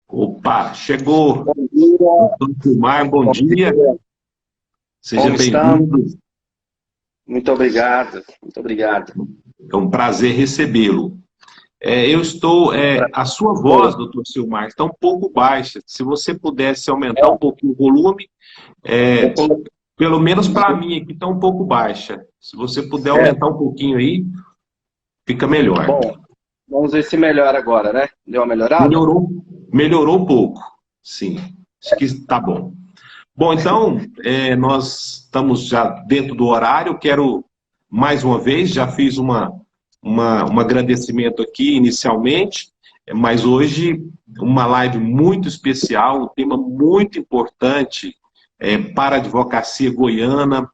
Opa, chegou. Bom dia, Doutor Silmar, bom bom dia. dia. Seja Como estamos? bem-vindo. Muito obrigado, muito obrigado. É um prazer recebê-lo. A sua voz, doutor Silmar, está um pouco baixa. Se você pudesse aumentar um pouquinho o volume, Eu é, coloquei- pelo menos para mim aqui está um pouco baixa. Se você puder é, aumentar um pouquinho aí, fica melhor. bom, vamos ver se melhora agora, né? Deu uma melhorada? Melhorou, melhorou um pouco. Sim, acho que está bom. Bom, então, nós estamos já dentro do horário. Quero, mais uma vez, já fiz um agradecimento aqui inicialmente, mas hoje uma live muito especial, um tema muito importante para a advocacia goiana,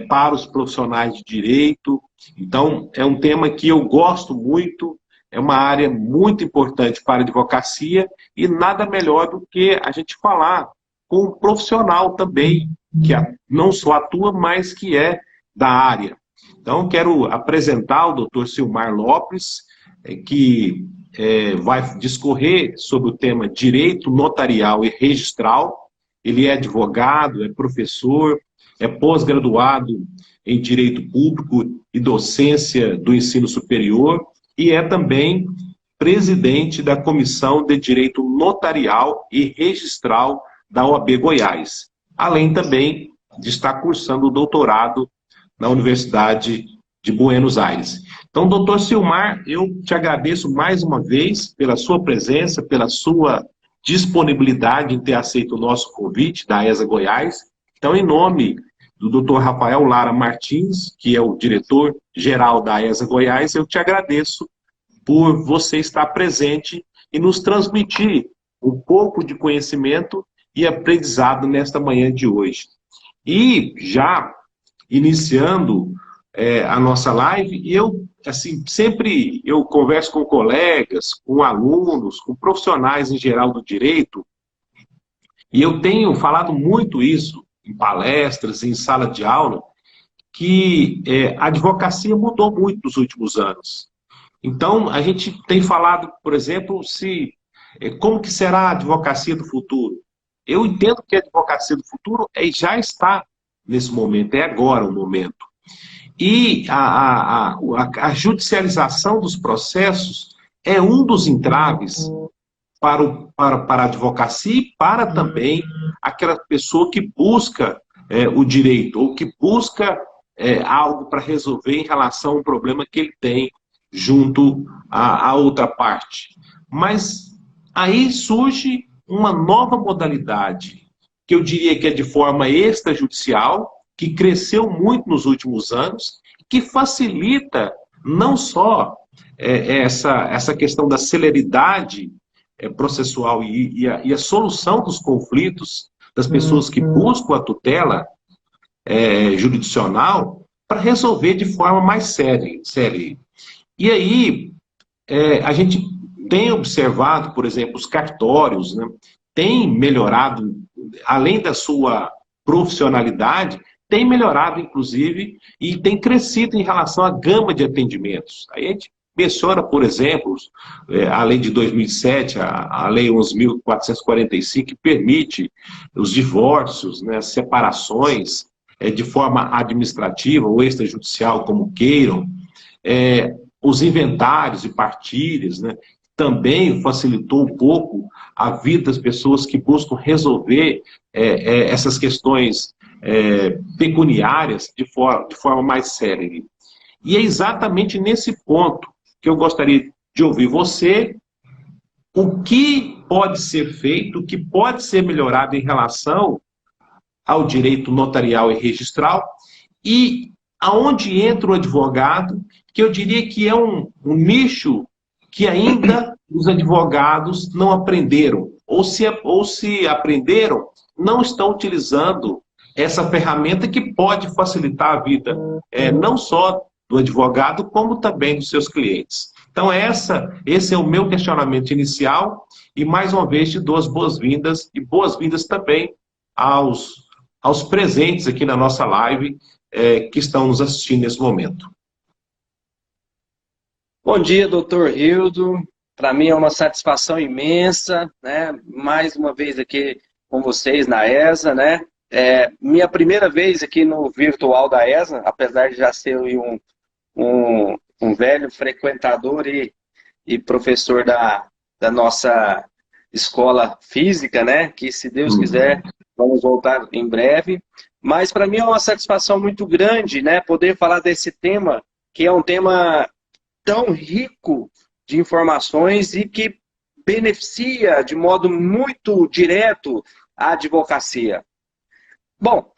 para os profissionais de direito. Então, é um tema que eu gosto muito, é uma área muito importante para a advocacia e nada melhor do que a gente falar com um profissional também, que não só atua, mas que é da área. Então, quero apresentar o doutor Silmar Lopes, que vai discorrer sobre o tema direito notarial e registral. Ele é advogado, é professor, é pós-graduado em direito público e docência do ensino superior e é também presidente da Comissão de Direito Notarial e Registral da OAB Goiás, além também de estar cursando o doutorado na Universidade de Buenos Aires. Então, doutor Silmar, eu te agradeço mais uma vez pela sua presença, pela sua disponibilidade em ter aceito o nosso convite da ESA Goiás. Então, em nome do doutor Rafael Lara Martins, que é o diretor-geral da ESA Goiás, eu te agradeço por você estar presente e nos transmitir um pouco de conhecimento e aprendizado nesta manhã de hoje. E já iniciando a nossa live, eu assim sempre eu converso com colegas, com alunos, com profissionais em geral do direito, e eu tenho falado muito isso em palestras, em sala de aula, que a advocacia mudou muito nos últimos anos. Então, a gente tem falado, por exemplo, como que será a advocacia do futuro? Eu entendo que a advocacia do futuro já está nesse momento, é agora o momento. E a judicialização dos processos é um dos entraves para a advocacia e para também aquela pessoa que busca o direito, ou que busca algo para resolver em relação a um problema que ele tem junto à outra parte. Mas aí surge uma nova modalidade, que eu diria que é de forma extrajudicial, que cresceu muito nos últimos anos, que facilita não só essa questão da celeridade processual e a solução dos conflitos das pessoas que buscam a tutela jurisdicional para resolver de forma mais séria. E aí, a gente tem observado, por exemplo, os cartórios, né, têm melhorado, além da sua profissionalidade, tem melhorado, inclusive, e tem crescido em relação à gama de atendimentos. Aí a gente menciona, por exemplo, a lei de 2007, a lei 11.445, que permite os divórcios, né, as separações de forma administrativa ou extrajudicial, como queiram, os inventários e partilhas, né, também facilitou um pouco a vida das pessoas que buscam resolver essas questões pecuniárias de forma mais célere. E é exatamente nesse ponto que eu gostaria de ouvir você, o que pode ser feito, o que pode ser melhorado em relação ao direito notarial e registral, e aonde entra o advogado, que eu diria que é um nicho que ainda os advogados não aprenderam, ou se aprenderam, não estão utilizando essa ferramenta que pode facilitar a vida, não só do advogado, como também dos seus clientes. Então, esse é o meu questionamento inicial, e mais uma vez te dou as boas-vindas, e boas-vindas também aos presentes aqui na nossa live, que estão nos assistindo nesse momento. Bom dia, doutor Hildo. Para mim é uma satisfação imensa, né? Mais uma vez aqui com vocês na ESA, né? Minha primeira vez aqui no virtual da ESA, apesar de já ser um velho frequentador e professor da nossa escola física, né? Que, se Deus quiser, vamos voltar em breve. Mas para mim é uma satisfação muito grande, né? Poder falar desse tema, que é um tema tão rico de informações e que beneficia de modo muito direto a advocacia. Bom,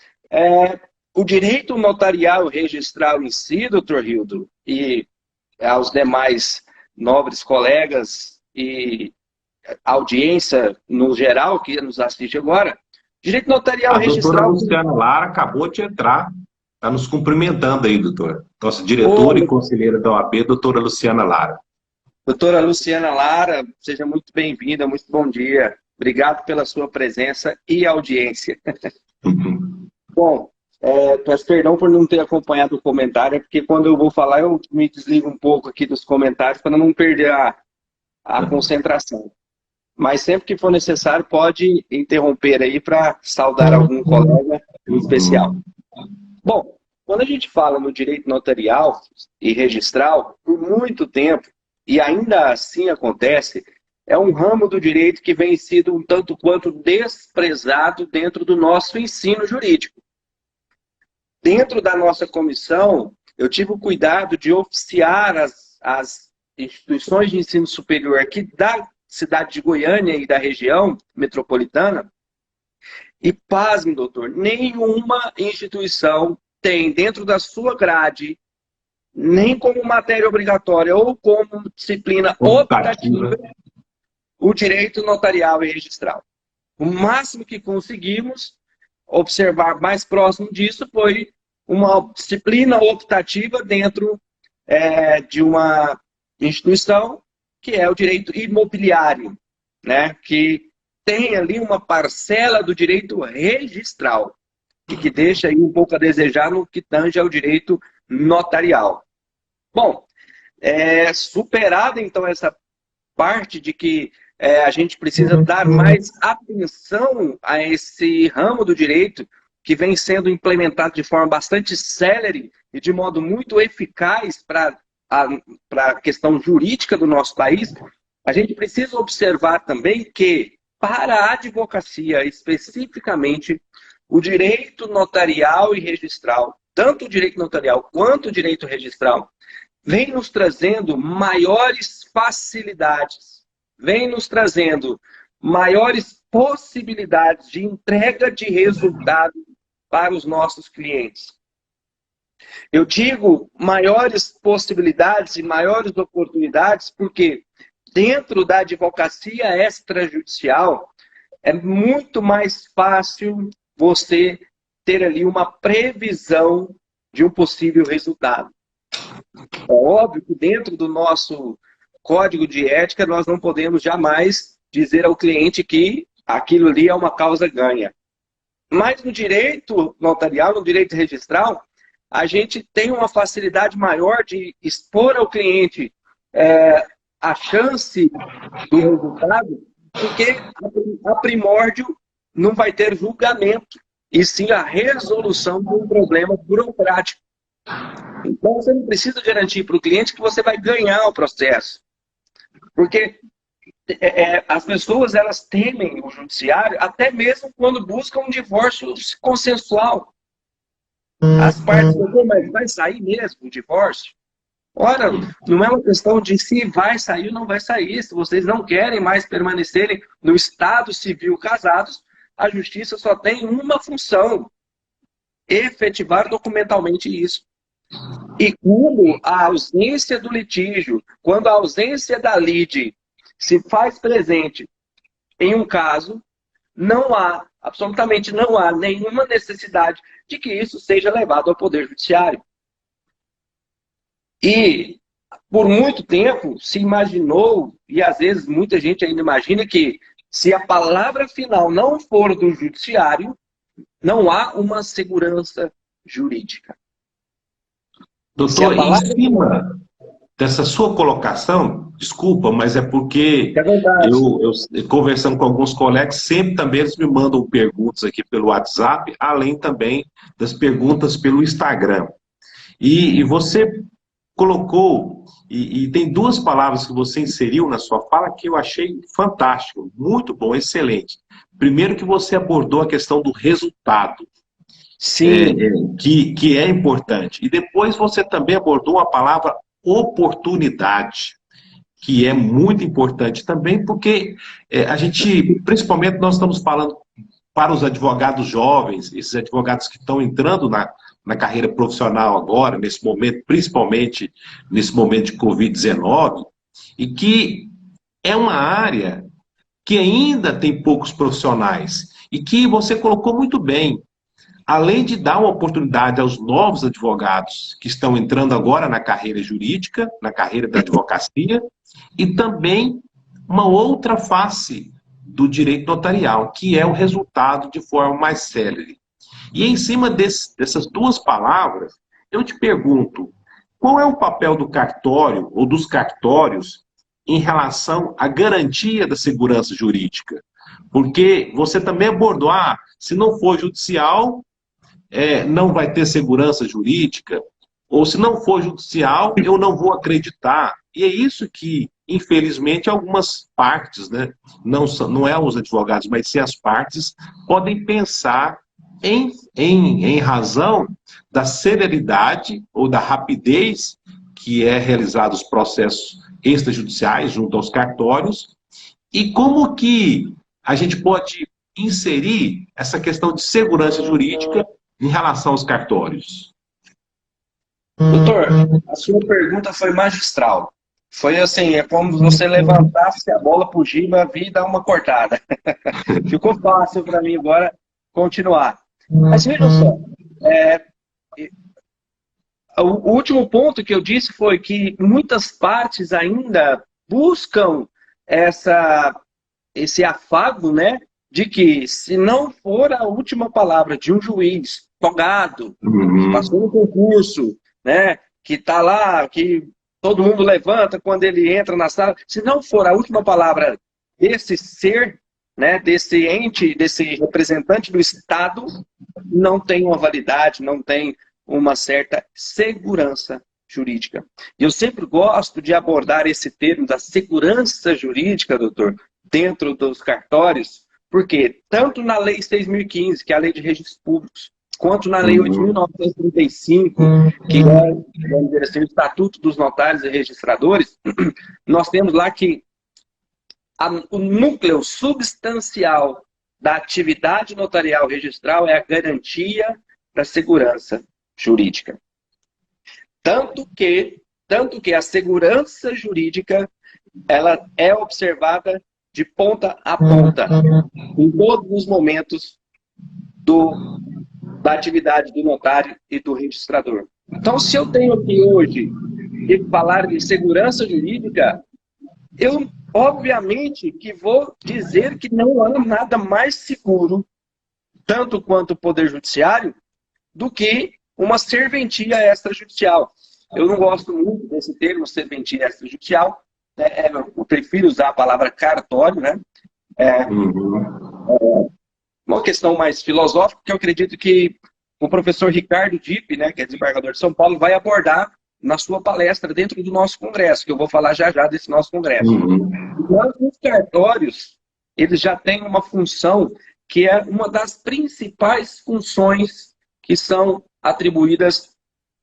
o direito notarial registral em si, doutor Hildo, e aos demais nobres colegas e audiência no geral que nos assiste agora, direito notarial registral... A doutora Luciana Lara acabou de entrar, está nos cumprimentando aí, doutora. Nossa diretora e conselheira da OAB, doutora Luciana Lara. Doutora Luciana Lara, seja muito bem-vinda, muito bom dia. Obrigado pela sua presença e audiência. Bom, peço perdão por não ter acompanhado o comentário, porque quando eu vou falar eu me desligo um pouco aqui dos comentários para não perder a concentração. Mas sempre que for necessário, pode interromper aí para saudar algum colega em especial. Bom, quando a gente fala no direito notarial e registral, por muito tempo, e ainda assim acontece, é um ramo do direito que vem sido um tanto quanto desprezado dentro do nosso ensino jurídico. Dentro da nossa comissão, eu tive o cuidado de oficiar as instituições de ensino superior aqui da cidade de Goiânia e da região metropolitana, e pasme, doutor, nenhuma instituição tem dentro da sua grade, nem como matéria obrigatória ou como disciplina optativa, o direito notarial e registral. O máximo que conseguimos observar mais próximo disso foi uma disciplina optativa dentro de uma instituição, que é o direito imobiliário, né? Que tem ali uma parcela do direito registral, e que deixa aí um pouco a desejar no que tange ao direito notarial. Bom, superada então essa parte de que a gente precisa dar mais atenção a esse ramo do direito que vem sendo implementado de forma bastante célere e de modo muito eficaz para a questão jurídica do nosso país, a gente precisa observar também que, para a advocacia especificamente, o direito notarial e registral, tanto o direito notarial quanto o direito registral, vem nos trazendo maiores facilidades, vem nos trazendo maiores possibilidades de entrega de resultado para os nossos clientes. Eu digo maiores possibilidades e maiores oportunidades porque dentro da advocacia extrajudicial é muito mais fácil você ter ali uma previsão de um possível resultado. É óbvio que dentro do nosso código de ética nós não podemos jamais dizer ao cliente que aquilo ali é uma causa ganha. Mas no direito notarial, no direito registral, a gente tem uma facilidade maior de expor ao cliente a chance do resultado, porque a primórdio não vai ter julgamento, e sim a resolução de um problema burocrático. Então você não precisa garantir para o cliente que você vai ganhar o processo. Porque as pessoas elas temem o judiciário até mesmo quando buscam um divórcio consensual. As partes dizem, mas vai sair mesmo o divórcio? Ora, não é uma questão de se vai sair ou não vai sair. Se vocês não querem mais permanecerem no estado civil casados, a justiça só tem uma função: efetivar documentalmente isso. E como a ausência do litígio, quando a ausência da lide se faz presente em um caso, não há, absolutamente não há nenhuma necessidade de que isso seja levado ao Poder Judiciário. E, por muito tempo, se imaginou, e às vezes muita gente ainda imagina, que se a palavra final não for do Judiciário, não há uma segurança jurídica. Doutor, em cima dessa sua colocação, Desculpa, mas é porque É verdade. conversando com alguns colegas, sempre também eles me mandam perguntas aqui pelo WhatsApp, além também das perguntas pelo Instagram. E você colocou, e tem duas palavras que você inseriu na sua fala que eu achei fantástico, muito bom, excelente. Primeiro que você abordou a questão do resultado, Sim, que é importante. E depois você também abordou a palavra oportunidade, que é muito importante também, porque a gente, principalmente nós estamos falando para os advogados jovens, esses advogados que estão entrando na carreira profissional agora, nesse momento, principalmente nesse momento de Covid-19, e que é uma área que ainda tem poucos profissionais, e que você colocou muito bem, além de dar uma oportunidade aos novos advogados que estão entrando agora na carreira jurídica, na carreira da advocacia, e também uma outra face do direito notarial, que é o resultado de forma mais célere. E em cima dessas duas palavras, eu te pergunto, qual é o papel do cartório ou dos cartórios em relação à garantia da segurança jurídica? Porque você também abordou, se não for judicial, não vai ter segurança jurídica, ou se não for judicial, eu não vou acreditar. E é isso que, infelizmente, algumas partes, né, não é os advogados, mas sim as partes, podem pensar em razão da celeridade ou da rapidez que é realizados os processos extrajudiciais junto aos cartórios, e como que a gente pode inserir essa questão de segurança jurídica em relação aos cartórios? doutor, a sua pergunta foi magistral. Foi assim, é como se você levantasse a bola para o Giba e dar uma cortada. Ficou fácil para mim agora continuar. Mas veja só, o último ponto que eu disse foi que muitas partes ainda buscam esse afago, né, de que se não for a última palavra de um juiz togado, que passou no concurso, né, que está lá, que todo mundo levanta quando ele entra na sala, se não for a última palavra desse ser, né, desse ente, desse representante do Estado, não tem uma validade, não tem uma certa segurança jurídica. E eu sempre gosto de abordar esse termo da segurança jurídica, doutor, dentro dos cartórios, porque tanto na Lei 6.015, que é a Lei de Registros Públicos, quanto na Lei 8.935, que é, vamos dizer assim, o Estatuto dos Notários e Registradores, nós temos lá que o núcleo substancial da atividade notarial registral é a garantia da segurança jurídica. Tanto que a segurança jurídica ela é observada de ponta a ponta, em todos os momentos da atividade do notário e do registrador. Então, se eu tenho aqui hoje que falar de segurança jurídica, eu, obviamente, que vou dizer que não há nada mais seguro, tanto quanto o Poder Judiciário, do que uma serventia extrajudicial. Eu não gosto muito desse termo, serventia extrajudicial. Eu prefiro usar a palavra cartório, né? Uma questão mais filosófica, que eu acredito que o professor Ricardo Dipp, né, que é desembargador de São Paulo, vai abordar na sua palestra dentro do nosso congresso, que eu vou falar já já desse nosso congresso. Mas os cartórios, eles já têm uma função que é uma das principais funções que são atribuídas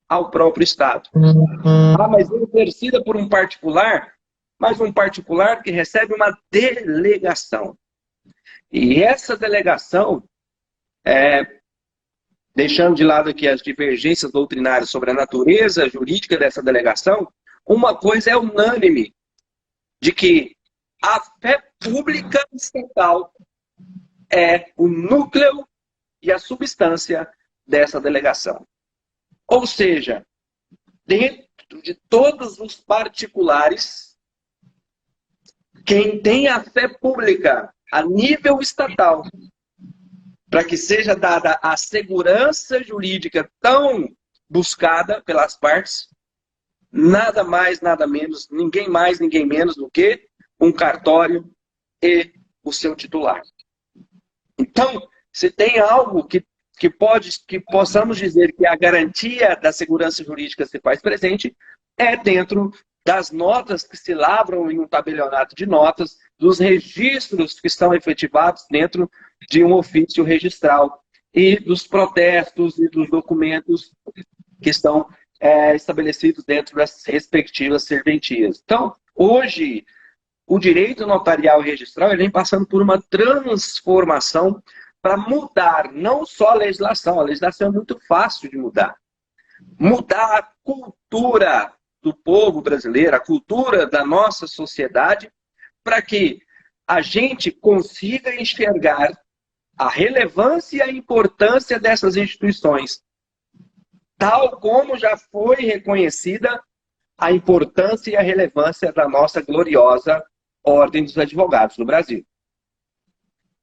ao próprio Estado. Mas é exercida por um particular, mas um particular que recebe uma delegação. E essa delegação, deixando de lado aqui as divergências doutrinárias sobre a natureza jurídica dessa delegação, uma coisa é unânime, de que a fé pública estatal é o núcleo e a substância dessa delegação. Ou seja, dentro de todos os particulares, quem tem a fé pública a nível estatal, para que seja dada a segurança jurídica tão buscada pelas partes, nada mais, nada menos, ninguém mais, ninguém menos do que um cartório e o seu titular. Então, se tem algo que possamos dizer que a garantia da segurança jurídica se faz presente, é dentro das notas que se lavram em um tabelionato de notas, dos registros que são efetivados dentro de um ofício registral e dos protestos e dos documentos que estão estabelecidos dentro das respectivas serventias. Então, hoje, o direito notarial e registral ele vem passando por uma transformação para mudar não só a legislação é muito fácil de mudar. Mudar a cultura do povo brasileiro, a cultura da nossa sociedade, para que a gente consiga enxergar a relevância e a importância dessas instituições, tal como já foi reconhecida a importância e a relevância da nossa gloriosa Ordem dos Advogados do Brasil.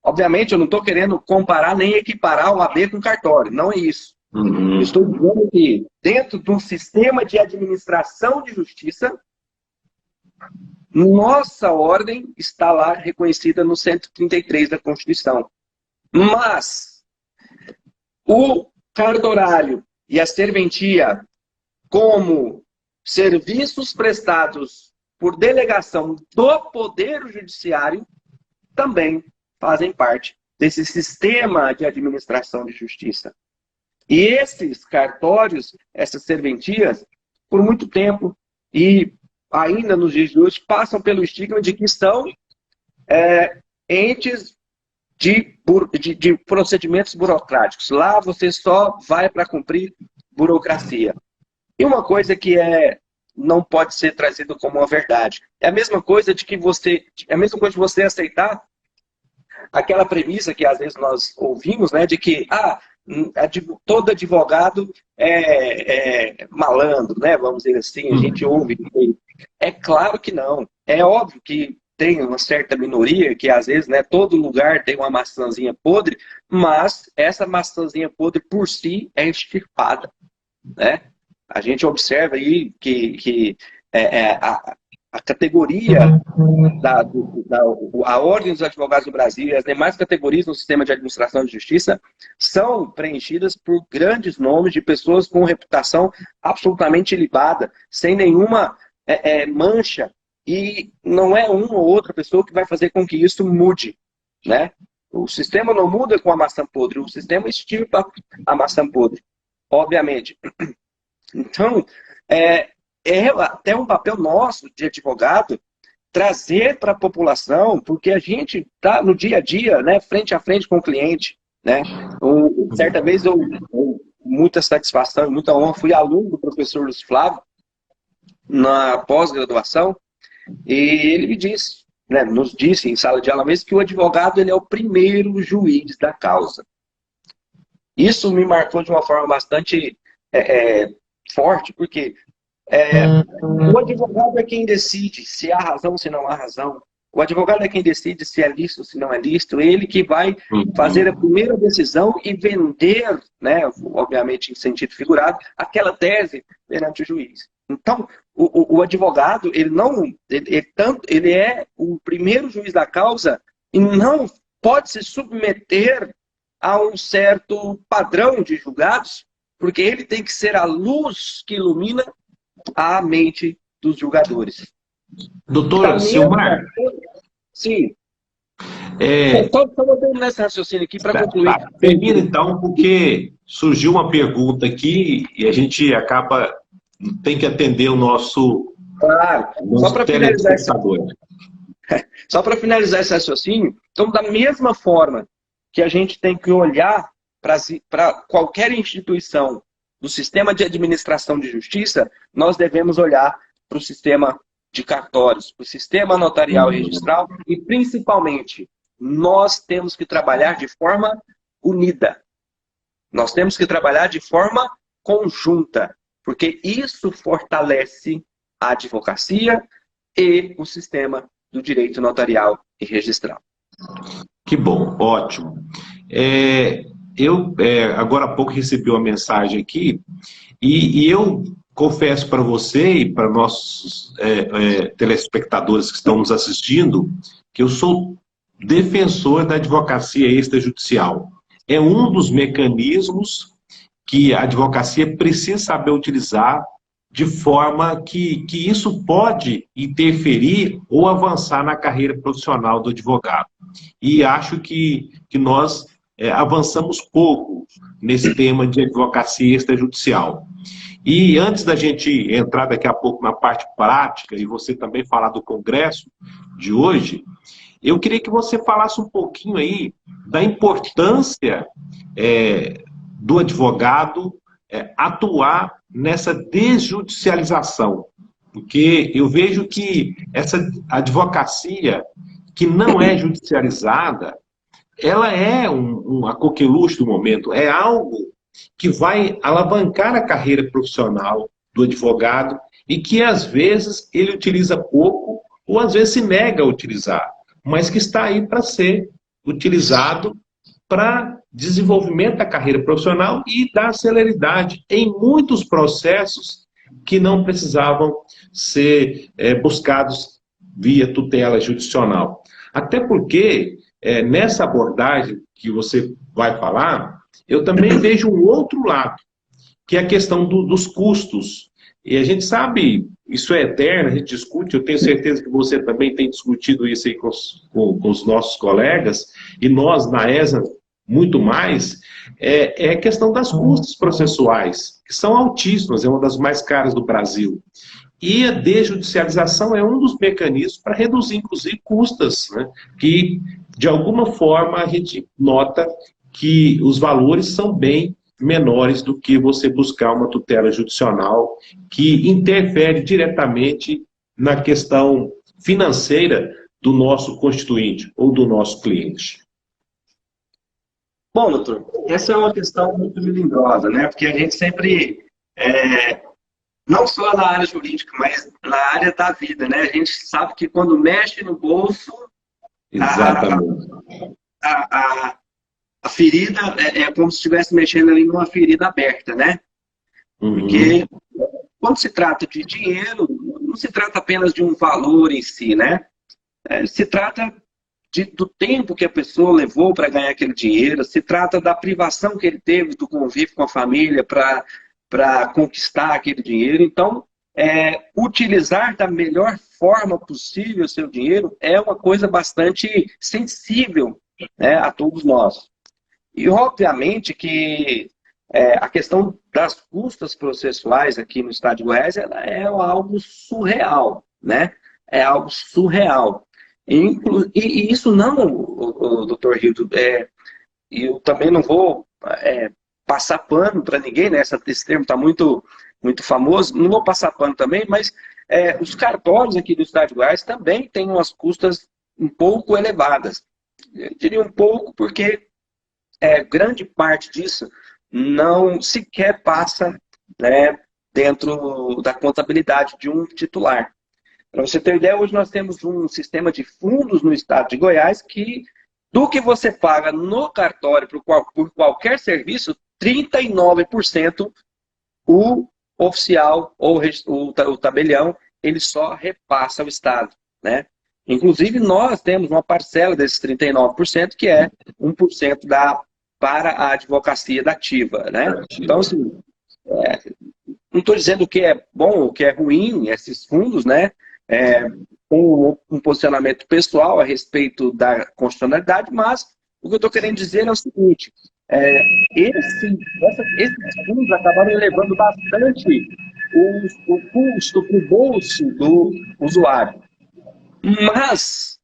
Obviamente, eu não estou querendo comparar nem equiparar o AB com cartório, não é isso. Eu estou dizendo que, dentro de um sistema de administração de justiça, nossa ordem está lá reconhecida no 133 da Constituição. Mas o cartorário e a serventia, como serviços prestados por delegação do Poder Judiciário, também fazem parte desse sistema de administração de justiça. E esses cartórios, essas serventias, por muito tempo, e ainda nos dias de hoje, passam pelo estigma de que são entes de procedimentos burocráticos. Lá você só vai para cumprir burocracia. E uma coisa que não pode ser trazido como uma verdade. É a mesma coisa de você aceitar aquela premissa que às vezes nós ouvimos, né, de que todo advogado é malandro, né, vamos dizer assim, a gente ouve. É claro que não. É óbvio que tem uma certa minoria que às vezes, né, todo lugar tem uma maçãzinha podre, mas essa maçãzinha podre por si é extirpada, né? A gente observa aí que a categoria a Ordem dos Advogados do Brasil e as demais categorias no sistema de administração de justiça são preenchidas por grandes nomes de pessoas com reputação absolutamente ilibada, sem nenhuma mancha, e não é uma ou outra pessoa que vai fazer com que isso mude, né? O sistema não muda com a maçã podre, o sistema extirpa a maçã podre, obviamente. Então, é até um papel nosso de advogado trazer para a população, porque a gente está no dia a dia, né, frente a frente com o cliente, né? Certa vez eu muita satisfação e muita honra, fui aluno do professor Luiz Flávio na pós-graduação, e ele me disse, né, nos disse em sala de aula mesmo, que o advogado ele é o primeiro juiz da causa. Isso me marcou de uma forma bastante forte, porque o advogado é quem decide se há razão, se não há razão. O advogado é quem decide se é lícito, se não é lícito. Ele que vai fazer a primeira decisão e vender, né, obviamente em sentido figurado, aquela tese perante o juiz. Então, o advogado, ele é o primeiro juiz da causa e não pode se submeter a um certo padrão de julgados, porque ele tem que ser a luz que ilumina a mente dos julgadores. Doutor Silmar. Sim. Só vou terminar esse raciocínio aqui para concluir. Termina então, porque surgiu uma pergunta aqui e a gente tem que atender o nosso, só para finalizar esse raciocínio, então, da mesma forma que a gente tem que olhar para qualquer instituição do sistema de administração de justiça, nós devemos olhar para o sistema de cartórios, para o sistema notarial e registral, e principalmente, nós temos que trabalhar de forma unida. Nós temos que trabalhar de forma conjunta, porque isso fortalece a advocacia e o sistema do direito notarial e registral. Que bom, ótimo. Eu, agora há pouco, recebi uma mensagem aqui e eu confesso para você e para nossos telespectadores que estão nos assistindo, que eu sou defensor da advocacia extrajudicial. É um dos mecanismos que a advocacia precisa saber utilizar de forma que isso pode interferir ou avançar na carreira profissional do advogado. E acho que nós avançamos pouco nesse tema de advocacia extrajudicial. E antes da gente entrar daqui a pouco na parte prática, e você também falar do congresso de hoje, eu queria que você falasse um pouquinho aí da importância do advogado atuar nessa desjudicialização. Porque eu vejo que essa advocacia que não é judicializada, ela é a coqueluche do momento, é algo que vai alavancar a carreira profissional do advogado e que, às vezes, ele utiliza pouco ou, às vezes, se nega a utilizar, mas que está aí para ser utilizado para desenvolvimento da carreira profissional e dar celeridade em muitos processos que não precisavam ser buscados via tutela judicial. Até porque, nessa abordagem que você vai falar, eu também vejo um outro lado, que é a questão dos custos. E a gente sabe, isso é eterno, a gente discute, eu tenho certeza que você também tem discutido isso aí com os nossos colegas, e nós, na ESA, muito mais, é a questão das custas processuais, que são altíssimas, é uma das mais caras do Brasil. E a desjudicialização é um dos mecanismos para reduzir, inclusive, custas, né? Que, de alguma forma, a gente nota que os valores são bem menores do que você buscar uma tutela judicial que interfere diretamente na questão financeira do nosso constituinte ou do nosso cliente. Bom, doutor, essa é uma questão muito melindrosa, né? Porque a gente sempre, não só na área jurídica, mas na área da vida, né? A gente sabe que quando mexe no bolso, exatamente, a ferida é como se estivesse mexendo ali numa ferida aberta, né? Porque quando se trata de dinheiro, não se trata apenas de um valor em si, né? Se trata do tempo que a pessoa levou para ganhar aquele dinheiro, se trata da privação que ele teve do convívio com a família para conquistar aquele dinheiro. Então, utilizar da melhor forma possível o seu dinheiro é uma coisa bastante sensível, né, a todos nós. E, obviamente, que a questão das custas processuais aqui no estado de Goiás ela é algo surreal, né? É algo surreal. E isso não, o doutor Hildo, eu também não vou passar pano para ninguém, né? Esse termo está muito, muito famoso, não vou passar pano também, mas os cartórios aqui do estado de Goiás também têm umas custas um pouco elevadas. Eu diria um pouco porque grande parte disso não sequer passa, né, dentro da contabilidade de um titular. Para você ter ideia, hoje nós temos um sistema de fundos no estado de Goiás que, do que você paga no cartório por qualquer serviço, 39% o oficial ou o tabelião, ele só repassa ao estado, né? Inclusive, nós temos uma parcela desses 39%, que é 1% para a advocacia da ativa, né? Então, assim, não estou dizendo o que é bom ou o que é ruim, esses fundos, né? Com um posicionamento pessoal a respeito da constitucionalidade, mas o que eu estou querendo dizer é o seguinte, esses fundos acabaram elevando bastante o custo para o bolso do usuário. Mas,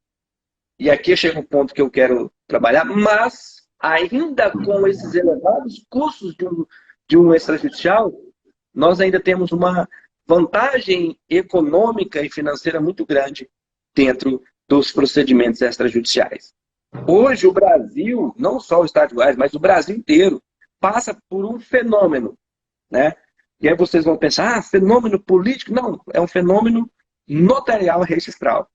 e aqui chega um ponto que eu quero trabalhar, mas ainda com esses elevados custos de um extrajudicial, nós ainda temos uma vantagem econômica e financeira muito grande dentro dos procedimentos extrajudiciais. Hoje o Brasil, não só o estado de Goiás, mas o Brasil inteiro, passa por um fenômeno, né? E aí vocês vão pensar, fenômeno político? Não, é um fenômeno notarial registral,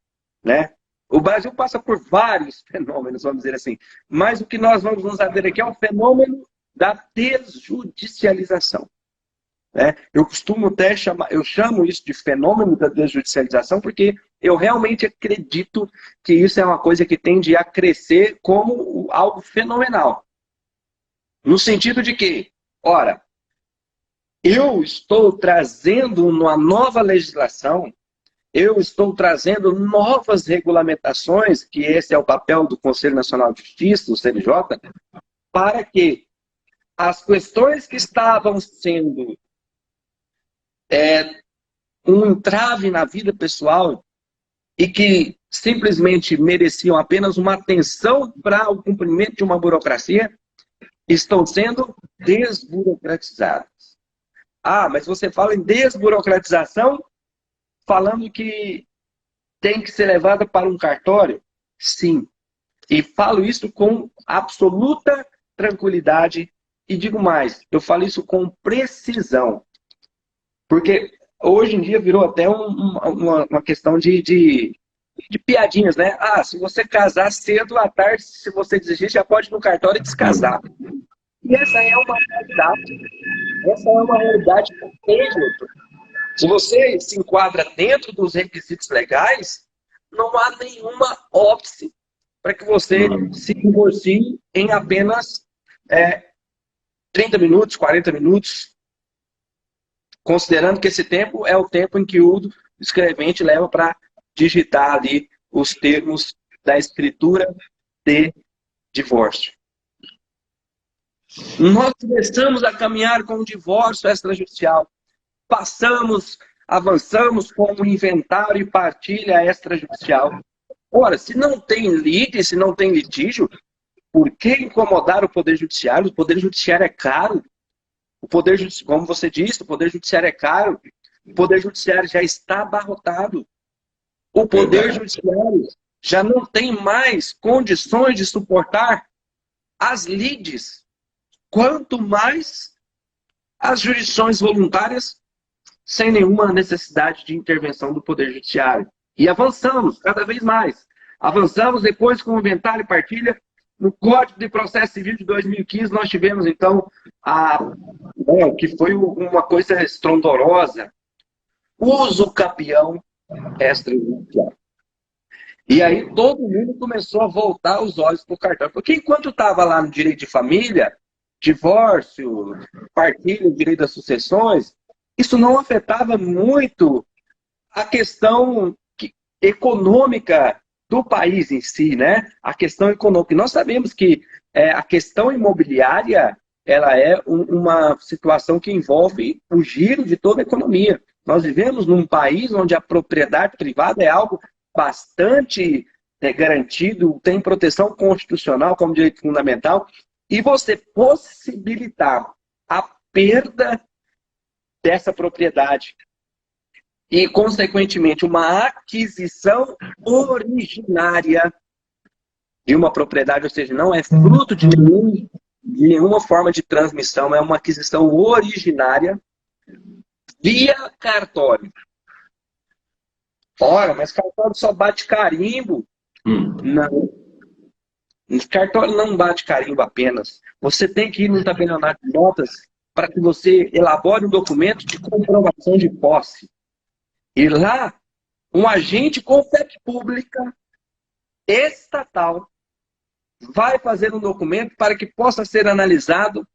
né? O Brasil passa por vários fenômenos, vamos dizer assim, mas o que nós vamos nos ver aqui é o fenômeno da desjudicialização. né? Eu costumo até chamar, eu chamo isso de fenômeno da desjudicialização, porque eu realmente acredito que isso é uma coisa que tende a crescer como algo fenomenal. No sentido de que, ora, eu estou trazendo uma nova legislação, eu estou trazendo novas regulamentações, que esse é o papel do Conselho Nacional de Justiça, o CNJ, para que as questões que estavam sendo um entrave na vida pessoal e que simplesmente mereciam apenas uma atenção para o cumprimento de uma burocracia, estão sendo desburocratizadas. Ah, mas você fala em desburocratização, falando que tem que ser levada para um cartório? Sim. E falo isso com absoluta tranquilidade. E digo mais, eu falo isso com precisão. Porque hoje em dia virou até uma questão de piadinhas, né? Ah, se você casar cedo, à tarde, se você desistir, já pode ir no cartório e descasar. E essa é uma realidade. Essa é uma realidade que tem, gente. Se você se enquadra dentro dos requisitos legais, não há nenhuma óbice para que você se divorcie em apenas 30 minutos, 40 minutos, considerando que esse tempo é o tempo em que o escrevente leva para digitar ali os termos da escritura de divórcio. Nós começamos a caminhar com o divórcio extrajudicial. Avançamos com o inventário e partilha extrajudicial. Ora, se não tem lide, se não tem litígio, por que incomodar o Poder Judiciário? O Poder Judiciário é caro. Como você disse, o Poder Judiciário é caro. O Poder Judiciário já está abarrotado. O Poder Judiciário já não tem mais condições de suportar as lides, quanto mais as jurisdições voluntárias sem nenhuma necessidade de intervenção do Poder Judiciário. E avançamos cada vez mais. Avançamos depois com o inventário e partilha. No Código de Processo Civil de 2015, nós tivemos, então, que foi uma coisa estrondorosa, uso capião extrajudicial. E aí todo mundo começou a voltar os olhos para o cartório. Porque enquanto estava lá no direito de família, divórcio, partilha, direito das sucessões, isso não afetava muito a questão econômica do país em si, né? A questão econômica. Nós sabemos que a questão imobiliária ela é uma situação que envolve o giro de toda a economia. Nós vivemos num país onde a propriedade privada é algo bastante garantido, tem proteção constitucional como direito fundamental, e você possibilitar a perda dessa propriedade e, consequentemente, uma aquisição originária de uma propriedade, ou seja, não é fruto de nenhuma forma de transmissão, é uma aquisição originária via cartório. Ora, mas cartório só bate carimbo? Não. Cartório não bate carimbo apenas. Você tem que ir no tabelionato de notas para que você elabore um documento de comprovação de posse. E lá, um agente com fé pública estatal vai fazer um documento para que possa ser analisado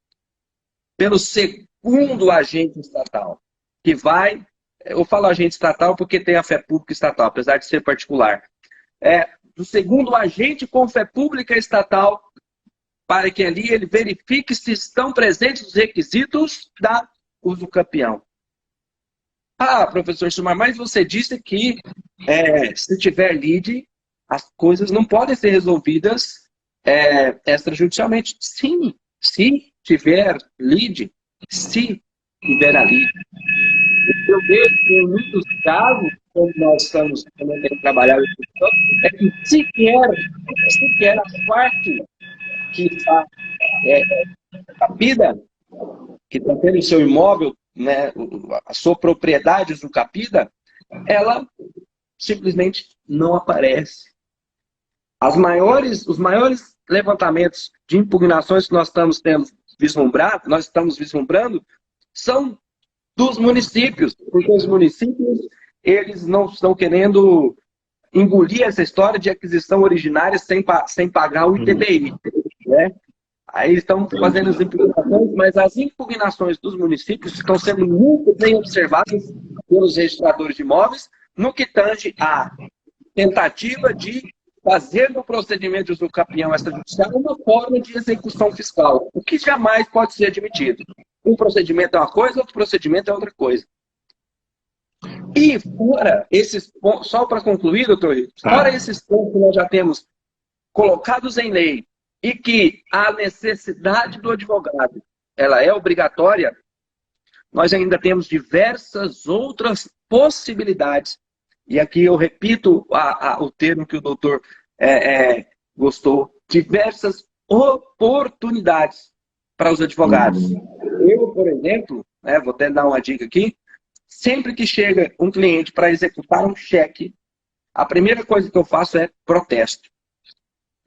pelo segundo agente estatal, que vai, eu falo agente estatal porque tem a fé pública estatal, apesar de ser particular, do segundo agente com fé pública estatal, para que ali ele verifique se estão presentes os requisitos da uso capião. Ah, professor Sumar, mas você disse que se tiver lide, as coisas não podem ser resolvidas extrajudicialmente. Sim, se tiver lide, se tiver a lide. Eu vejo que em muitos casos, como nós estamos trabalhando, é que sequer a parte que está capida, que está tendo o seu imóvel, né, a sua propriedade usucapida, ela simplesmente não aparece. Os maiores levantamentos de impugnações que nós estamos vislumbrando, são dos municípios, porque os municípios, eles não estão querendo engolir essa história de aquisição originária sem pagar o ITBI, né? Aí estão fazendo as impugnações, mas as impugnações dos municípios estão sendo muito bem observadas pelos registradores de imóveis no que tange à tentativa de fazer no procedimento de usucapião extrajudicial uma forma de execução fiscal, o que jamais pode ser admitido. Um procedimento é uma coisa, outro procedimento é outra coisa. E fora esses pontos, só para concluir, doutor, fora esses pontos que nós já temos colocados em lei e que a necessidade do advogado ela é obrigatória, nós ainda temos diversas outras possibilidades. E aqui eu repito o termo que o doutor gostou, diversas oportunidades para os advogados. Eu, por exemplo, vou até dar uma dica aqui, sempre que chega um cliente para executar um cheque, a primeira coisa que eu faço é protesto.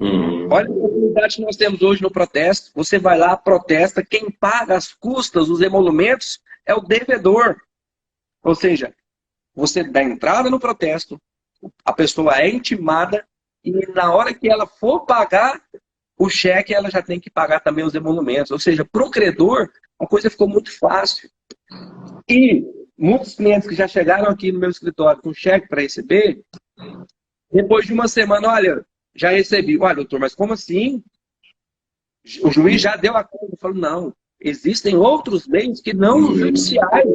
Olha a oportunidade que nós temos hoje no protesto. Você vai lá, protesta, quem paga as custas, os emolumentos, é o devedor. Ou seja, você dá entrada no protesto, a pessoa é intimada e na hora que ela for pagar o cheque, ela já tem que pagar também os emolumentos. Ou seja, para o credor, a coisa ficou muito fácil. E muitos clientes que já chegaram aqui no meu escritório com cheque para receber, depois de uma semana, olha, já recebi. Olha, doutor, mas como assim? O juiz já deu a conta. Eu falo, não, existem outros meios que não os judiciais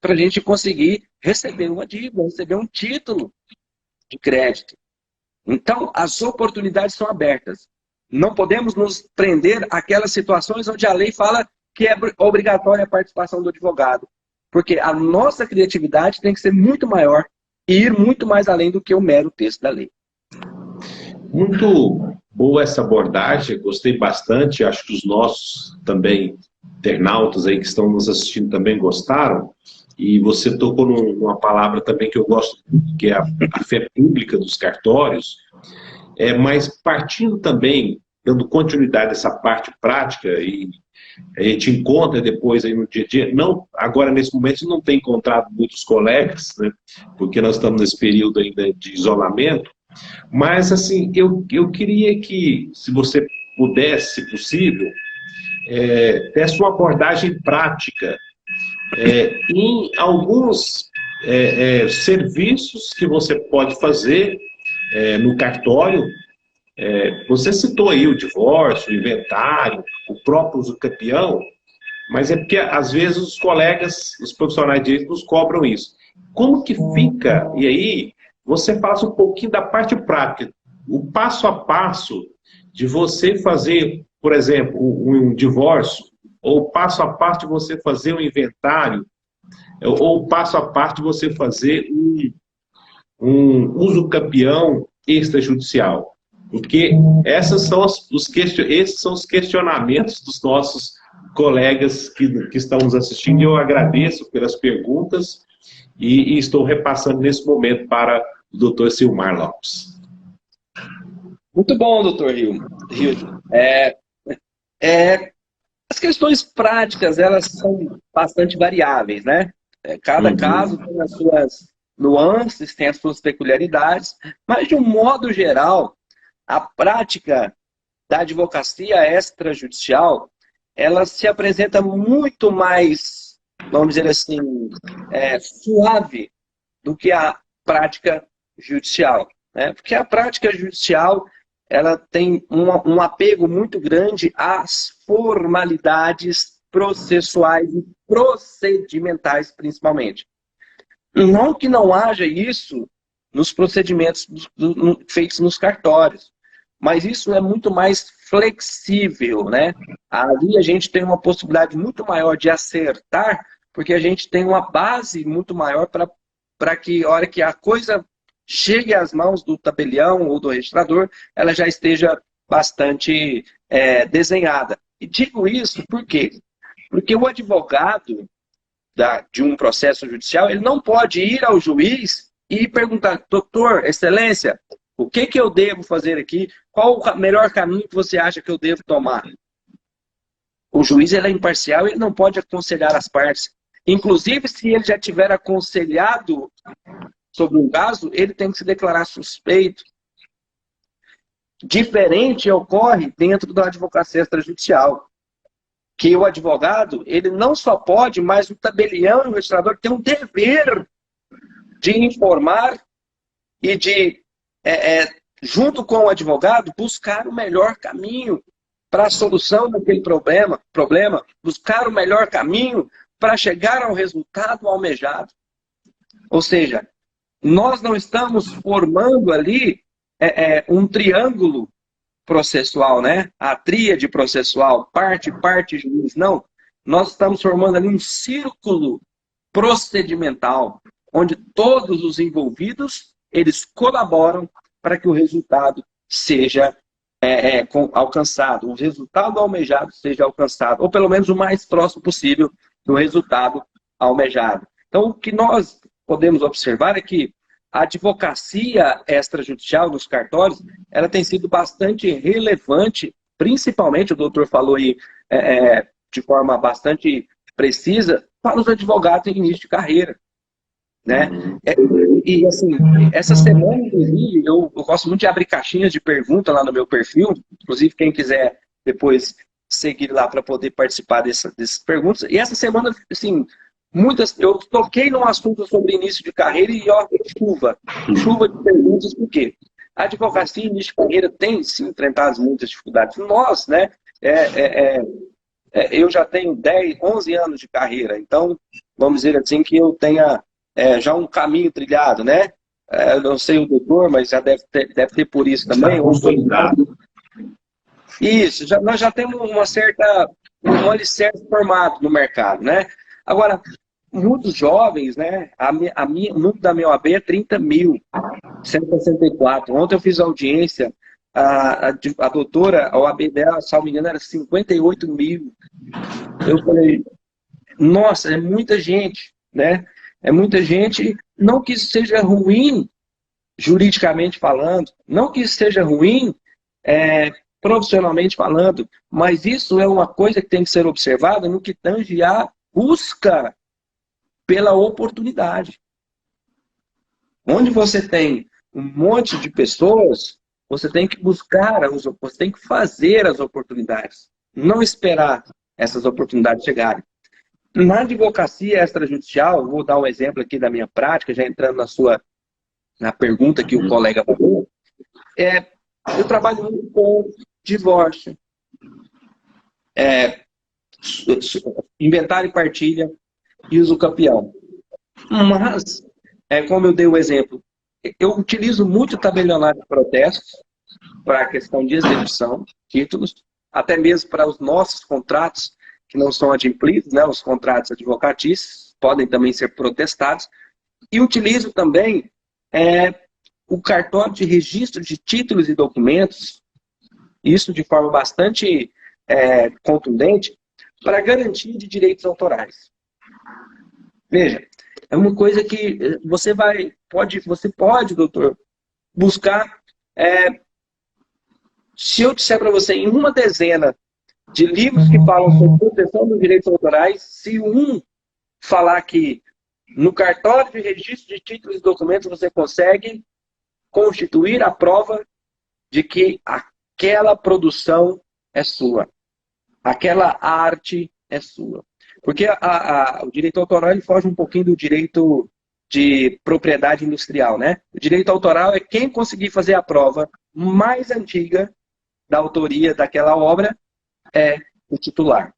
para a gente conseguir receber uma dívida, receber um título de crédito. Então, as oportunidades são abertas. Não podemos nos prender àquelas situações onde a lei fala que é obrigatória a participação do advogado. Porque a nossa criatividade tem que ser muito maior e ir muito mais além do que o mero texto da lei. Muito boa essa abordagem, gostei bastante, acho que os nossos também internautas aí que estão nos assistindo também gostaram, e você tocou numa palavra também que eu gosto, que é a fé pública dos cartórios, mas partindo também, dando continuidade a essa parte prática, e a gente encontra depois aí no dia a dia, não, agora nesse momento não tem encontrado muitos colegas, né, porque nós estamos nesse período ainda de isolamento, mas assim, eu queria que, se você pudesse, se possível, desse uma abordagem prática em alguns serviços que você pode fazer no cartório. Você citou aí o divórcio, o inventário, o próprio usucapião, mas é porque às vezes os colegas, os profissionais de direito nos cobram isso. Como que fica? E aí você fala um pouquinho da parte prática, o passo a passo de você fazer, por exemplo, um divórcio, ou passo a passo de você fazer um inventário, ou passo a passo de você fazer um usucapião extrajudicial. Porque esses são os questionamentos dos nossos colegas que estão nos assistindo, e eu agradeço pelas perguntas e estou repassando nesse momento para o doutor Silmar Lopes. Muito bom, doutor Rio. As questões práticas, elas são bastante variáveis, né? Cada caso tem as suas nuances, tem as suas peculiaridades, mas de um modo geral, a prática da advocacia extrajudicial, ela se apresenta muito mais, vamos dizer assim, suave do que a prática judicial, né? Porque a prática judicial, ela tem um apego muito grande às formalidades processuais e procedimentais, principalmente. Não que não haja isso nos procedimentos feitos nos cartórios, mas isso é muito mais flexível, né? Ali a gente tem uma possibilidade muito maior de acertar, porque a gente tem uma base muito maior para que, a hora que a coisa chegue às mãos do tabelião ou do registrador, ela já esteja bastante desenhada. E digo isso por quê? Porque o advogado de um processo judicial, ele não pode ir ao juiz e perguntar, doutor, excelência, o que eu devo fazer aqui? Qual o melhor caminho que você acha que eu devo tomar? O juiz, ele é imparcial, ele não pode aconselhar as partes. Inclusive, se ele já tiver aconselhado sobre um caso, ele tem que se declarar suspeito. Diferente ocorre dentro da advocacia extrajudicial, que o advogado, ele não só pode, mas o tabelião e o registrador têm um dever de informar e de, junto com o advogado, buscar o melhor caminho para a solução daquele problema, buscar o melhor caminho para chegar ao resultado almejado. Ou seja, nós não estamos formando ali um triângulo processual, né? A tríade processual, parte, juiz. Não. Nós estamos formando ali um círculo procedimental, onde todos os envolvidos, eles colaboram para que o resultado seja alcançado, o resultado almejado seja alcançado, ou pelo menos o mais próximo possível do resultado almejado. Então, o que nós podemos observar é que a advocacia extrajudicial nos cartórios, ela tem sido bastante relevante, principalmente, o doutor falou aí de forma bastante precisa, para os advogados em início de carreira. Né? E assim, essa semana, inclusive, eu gosto muito de abrir caixinhas de perguntas lá no meu perfil, inclusive quem quiser depois seguir lá para poder participar dessas perguntas. E essa semana, assim, eu toquei num assunto sobre início de carreira e ó, chuva de perguntas, por quê? A advocacia início de carreira tem sim enfrentado muitas dificuldades. Nós, né, eu já tenho 11 anos de carreira, então vamos dizer assim que eu tenha já um caminho trilhado, né? Eu não sei o doutor, mas já deve ter por isso também. Isso, nós já temos um alicerce formado no mercado, né? Agora, muitos jovens, né? O número da minha OAB é 30.164. Ontem eu fiz audiência, a doutora, a OAB dela, se não me engano, era 58 mil. Eu falei, nossa, é muita gente, né? É muita gente, não que isso seja ruim, juridicamente falando, não que isso seja ruim, profissionalmente falando, mas isso é uma coisa que tem que ser observada no que tange a busca pela oportunidade. Onde você tem um monte de pessoas, você tem que buscar, você tem que fazer as oportunidades, não esperar essas oportunidades chegarem. Na advocacia extrajudicial, vou dar um exemplo aqui da minha prática, já entrando na pergunta que o colega falou, eu trabalho muito com divórcio, inventário e partilha e uso campeão. Mas, como eu dei o exemplo, eu utilizo muito tabelionário de protestos para a questão de execução, títulos, até mesmo para os nossos contratos, que não são adimplidos, né? Os contratos advocatícios podem também ser protestados. E utilizo também o cartório de registro de títulos e documentos, isso de forma bastante contundente, para garantia de direitos autorais. Veja, é uma coisa que você pode, doutor, buscar. Se eu disser para você, em uma dezena de livros que falam sobre proteção dos direitos autorais, se um falar que no cartório de registro de títulos e documentos você consegue constituir a prova de que aquela produção é sua, aquela arte é sua. Porque o direito autoral ele foge um pouquinho do direito de propriedade industrial, né? O direito autoral é quem conseguir fazer a prova mais antiga da autoria daquela obra é o titular.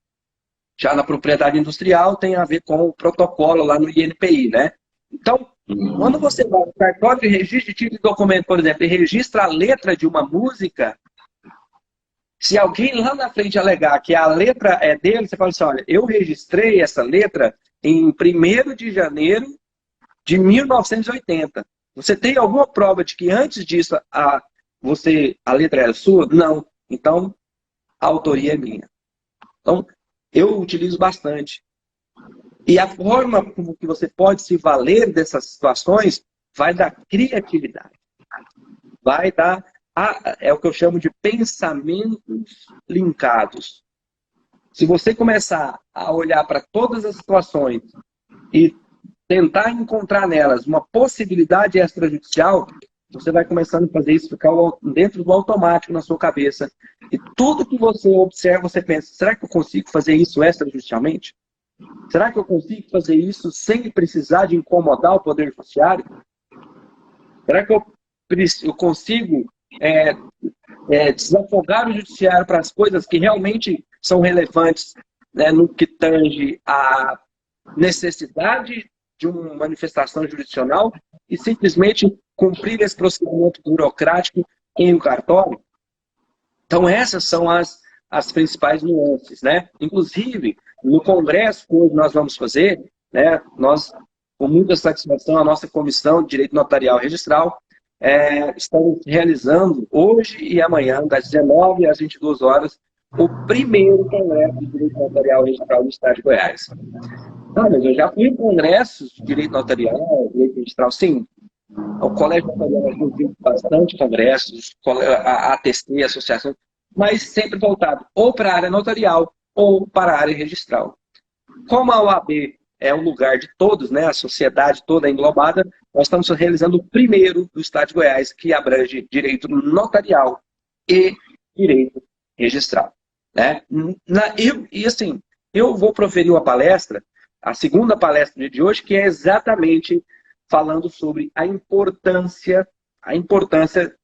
Já na propriedade industrial tem a ver com o protocolo lá no INPI, né? Então, quando você vai no cartório de registro de título de documento, por exemplo, e registra a letra de uma música, se alguém lá na frente alegar que a letra é dele, você fala assim, olha, eu registrei essa letra em 1º de janeiro de 1980. Você tem alguma prova de que antes disso a letra era sua? Não. Então, a autoria é minha. Então, eu utilizo bastante. E a forma como que você pode se valer dessas situações vai dar criatividade. Vai dar, é o que eu chamo de pensamentos linkados. Se você começar a olhar para todas as situações e tentar encontrar nelas uma possibilidade extrajudicial, você vai começando a fazer isso ficar dentro do automático na sua cabeça. E tudo que você observa, você pensa, será que eu consigo fazer isso extrajudicialmente? Será que eu consigo fazer isso sem precisar de incomodar o Poder Judiciário? Será que eu consigo desafogar o Judiciário para as coisas que realmente são relevantes, né, no que tange a necessidade de uma manifestação jurisdicional e simplesmente cumprir esse procedimento burocrático em um cartório? Então, essas são as principais nuances, né? Inclusive, no congresso que hoje nós vamos fazer, né, nós, com muita satisfação, a nossa Comissão de Direito Notarial e Registral, estamos realizando hoje e amanhã, das 19 às 22 horas, o primeiro congresso de Direito Notarial e Registral do Estado de Goiás. Mas eu já fui em congressos de Direito Notarial, Direito Registral, sim. O Colégio Notarial eu vi bastante congressos, a ATC, a associação, mas sempre voltado ou para a área notarial ou para a área registral. Como a OAB é o lugar de todos, né, a sociedade toda englobada, nós estamos realizando o primeiro do Estado de Goiás, que abrange direito notarial e direito registral. Né? E assim, eu vou proferir uma palestra, a segunda palestra de hoje, que é exatamente falando sobre a importância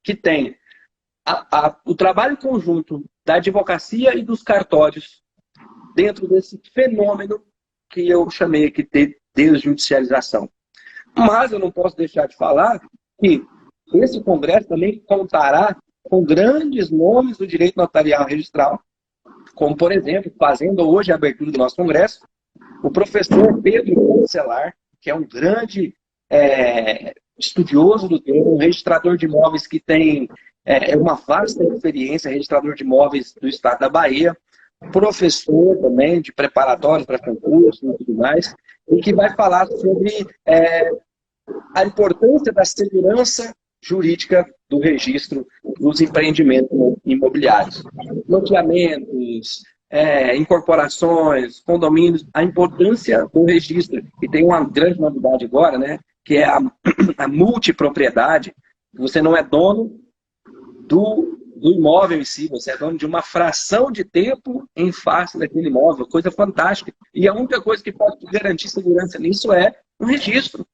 que tem o trabalho conjunto da advocacia e dos cartórios dentro desse fenômeno que eu chamei aqui de desjudicialização. Mas eu não posso deixar de falar que esse congresso também contará com grandes nomes do direito notarial registral, como, por exemplo, fazendo hoje a abertura do nosso congresso, o professor Pedro Cancelar, que é um grande estudioso do tema, um registrador de imóveis que tem uma vasta experiência, registrador de imóveis do estado da Bahia, professor também de preparatórios para concursos e tudo mais, e que vai falar sobre a importância da segurança jurídica do registro dos empreendimentos imobiliários. Loteamentos, incorporações, condomínios, a importância do registro. E tem uma grande novidade agora, né, que é a multipropriedade. Você não é dono do imóvel em si, você é dono de uma fração de tempo em face daquele imóvel, coisa fantástica. E a única coisa que pode garantir segurança nisso é um registro.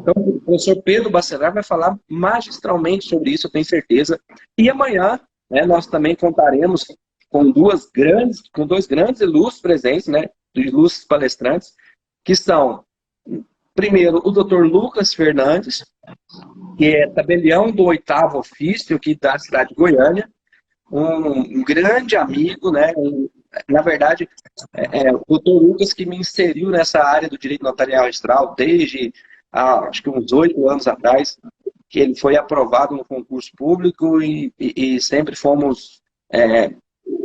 Então, o professor Pedro Bacelar vai falar magistralmente sobre isso, eu tenho certeza. E amanhã, né, nós também contaremos com dois grandes ilustres presentes, né, ilustres palestrantes, que são, primeiro, o Dr. Lucas Fernandes, que é tabelião do 8º ofício aqui da cidade de Goiânia, um grande amigo, né? Na verdade, o Dr. Lucas que me inseriu nessa área do direito notarial registral desde, acho que uns 8 anos atrás, que ele foi aprovado no concurso público e sempre fomos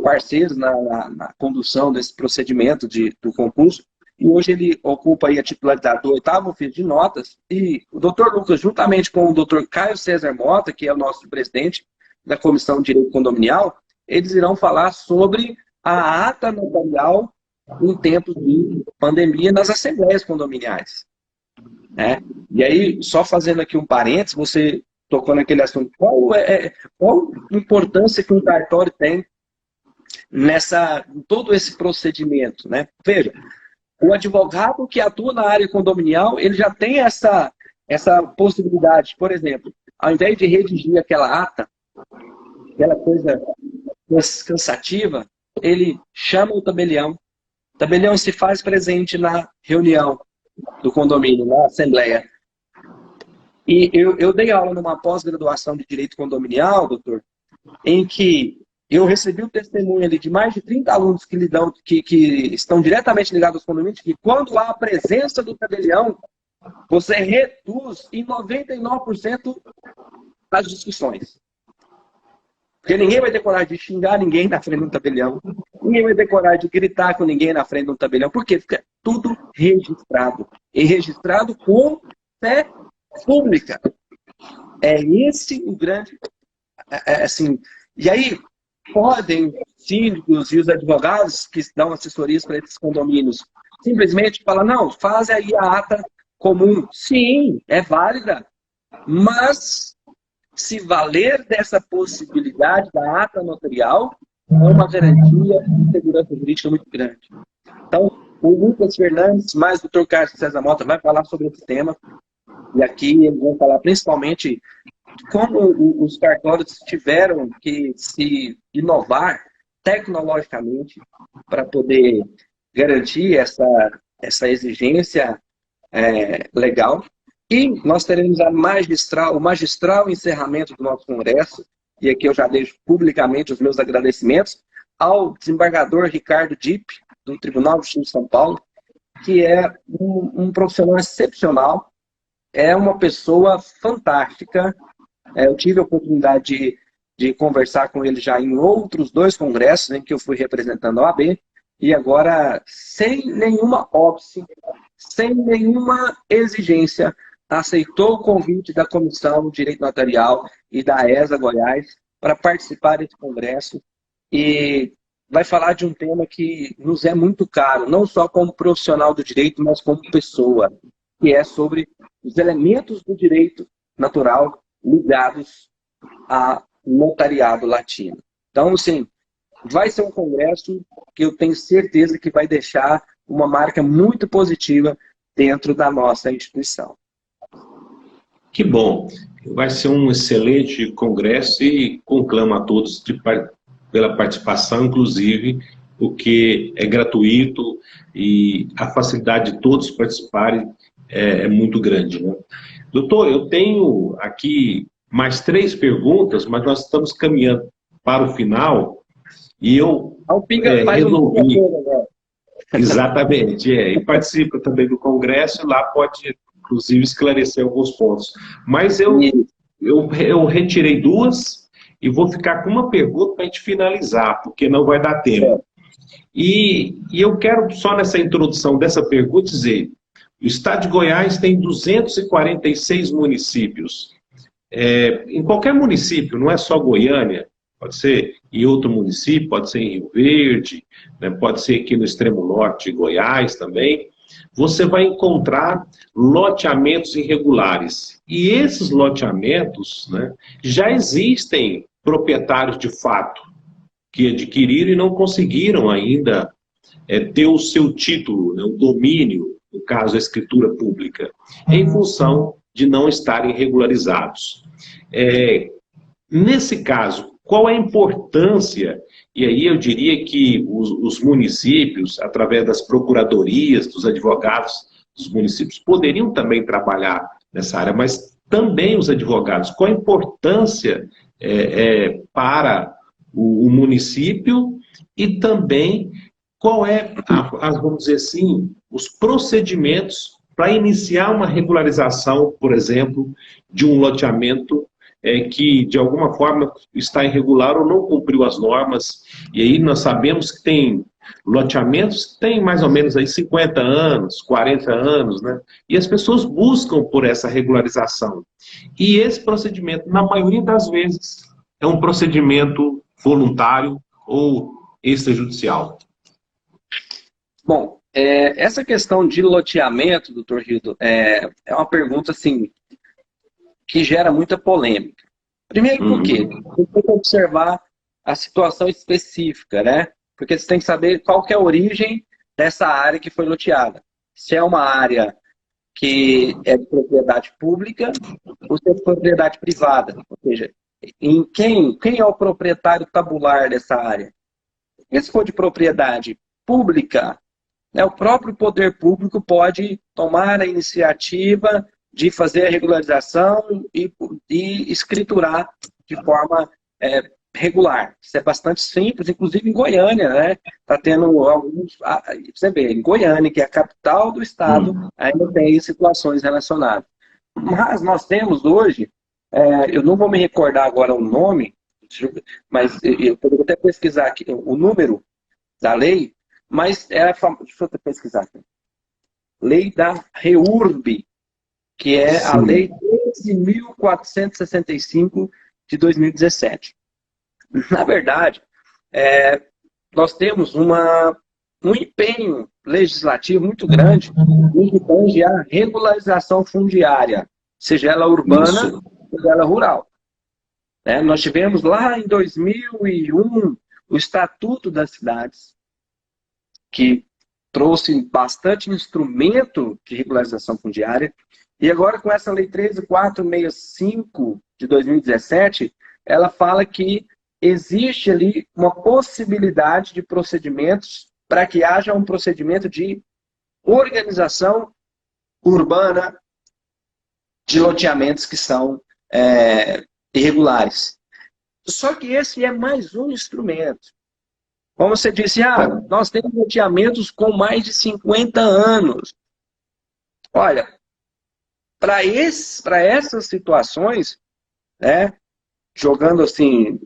parceiros na condução desse procedimento do concurso. E hoje ele ocupa aí a titularidade do 8º ofício de notas, e o Dr. Lucas, juntamente com o Dr. Caio César Mota, que é o nosso presidente da Comissão de Direito Condominial, eles irão falar sobre a ata notarial em tempos de pandemia nas assembleias condominiais. Né? E aí, só fazendo aqui um parênteses, você tocou naquele assunto, qual a importância que um cartório tem em todo esse procedimento? Né? Veja, o advogado que atua na área condominial, ele já tem essa possibilidade. Por exemplo, ao invés de redigir aquela ata, aquela coisa cansativa, ele chama o tabelião. O tabelião se faz presente na reunião do condomínio, na assembleia. E eu dei aula numa pós-graduação de Direito Condominial, doutor, em que eu recebi o testemunho ali de mais de 30 alunos que estão diretamente ligados aos condomínios, que quando há a presença do tabelião, você reduz em 99% as discussões. Porque ninguém vai ter coragem de xingar ninguém na frente do tabelião, ninguém vai ter coragem de gritar com ninguém na frente do tabelião, porque fica tudo registrado. E registrado com fé pública. É esse o grande... assim, e aí, podem, síndicos e os advogados que dão assessorias para esses condomínios simplesmente falar, não, faz aí a ata comum. Sim, é válida, mas se valer dessa possibilidade da ata notarial, é uma garantia de segurança jurídica muito grande. Então, o Lucas Fernandes, mais o Dr. Carlos César Mota, vai falar sobre esse tema. E aqui eles vão falar principalmente como os cartórios tiveram que se inovar tecnologicamente para poder garantir essa exigência legal. E nós teremos o magistral encerramento do nosso congresso, e aqui eu já deixo publicamente os meus agradecimentos ao desembargador Ricardo Dipp, do Tribunal de Justiça de São Paulo, que é um profissional excepcional, é uma pessoa fantástica. Eu tive a oportunidade de conversar com ele já em outros 2 congressos em que eu fui representando a OAB, e agora, sem nenhuma óbice, sem nenhuma exigência, aceitou o convite da Comissão de Direito Notarial e da ESA Goiás para participar desse congresso, e vai falar de um tema que nos é muito caro, não só como profissional do direito, mas como pessoa, que é sobre os elementos do direito natural ligados a notariado latino. Então, assim, vai ser um congresso que eu tenho certeza que vai deixar uma marca muito positiva dentro da nossa instituição. Que bom. Vai ser um excelente congresso e conclamo a todos pela participação, inclusive, porque é gratuito e a facilidade de todos participarem é muito grande, né? Doutor, eu tenho aqui mais 3 perguntas, mas nós estamos caminhando para o final e eu resolvi... Exatamente, e participa também do congresso e lá pode, inclusive, esclarecer alguns pontos. Mas eu retirei 2 e vou ficar com uma pergunta para a gente finalizar, porque não vai dar tempo. E eu quero, só nessa introdução dessa pergunta, dizer: o estado de Goiás tem 246 municípios. Em qualquer município, não é só Goiânia, pode ser em outro município, pode ser em Rio Verde, né, pode ser aqui no extremo norte de Goiás também, você vai encontrar loteamentos irregulares. E esses loteamentos, né, já existem proprietários de fato que adquiriram e não conseguiram ainda ter o seu título, né, o domínio, no caso a escritura pública, em função de não estarem regularizados. Nesse caso, qual é a importância, e aí eu diria que os municípios, através das procuradorias, dos advogados dos municípios, poderiam também trabalhar nessa área, mas também os advogados, qual a importância para o município e também qual é, vamos dizer assim, os procedimentos para iniciar uma regularização, por exemplo, de um loteamento que, de alguma forma, está irregular ou não cumpriu as normas. E aí nós sabemos que tem loteamentos que têm mais ou menos aí 50 anos, 40 anos, né? E as pessoas buscam por essa regularização. E esse procedimento, na maioria das vezes, é um procedimento voluntário ou extrajudicial. Bom, essa questão de loteamento, doutor Rildo, é uma pergunta assim, que gera muita polêmica. Primeiro porque você tem que observar a situação específica, né? Porque você tem que saber qual que é a origem dessa área que foi loteada. Se é uma área que é de propriedade pública ou se é de propriedade privada. Ou seja, quem é o proprietário tabular dessa área? E se for de propriedade pública, o próprio poder público pode tomar a iniciativa de fazer a regularização e escriturar de forma regular. Isso é bastante simples, inclusive em Goiânia, né? Está tendo alguns... Você vê, em Goiânia, que é a capital do estado, ainda tem situações relacionadas. Mas nós temos hoje, eu não vou me recordar agora o nome, mas eu poderia até pesquisar aqui o número da lei, mas deixa eu até pesquisar aqui. Lei da REURB, que é a Lei 13.465 de 2017. Na verdade, nós temos uma um empenho legislativo muito grande no que tange à regularização fundiária, seja ela urbana, Isso. seja ela rural. Nós tivemos lá em 2001 o Estatuto das Cidades, que trouxe bastante instrumento de regularização fundiária, e agora com essa Lei 13.465 de 2017, ela fala que existe ali uma possibilidade de procedimentos para que haja um procedimento de organização urbana de loteamentos que são irregulares. Só que esse é mais um instrumento. Como você disse, nós temos loteamentos com mais de 50 anos. Olha, para essas situações, jogando assim,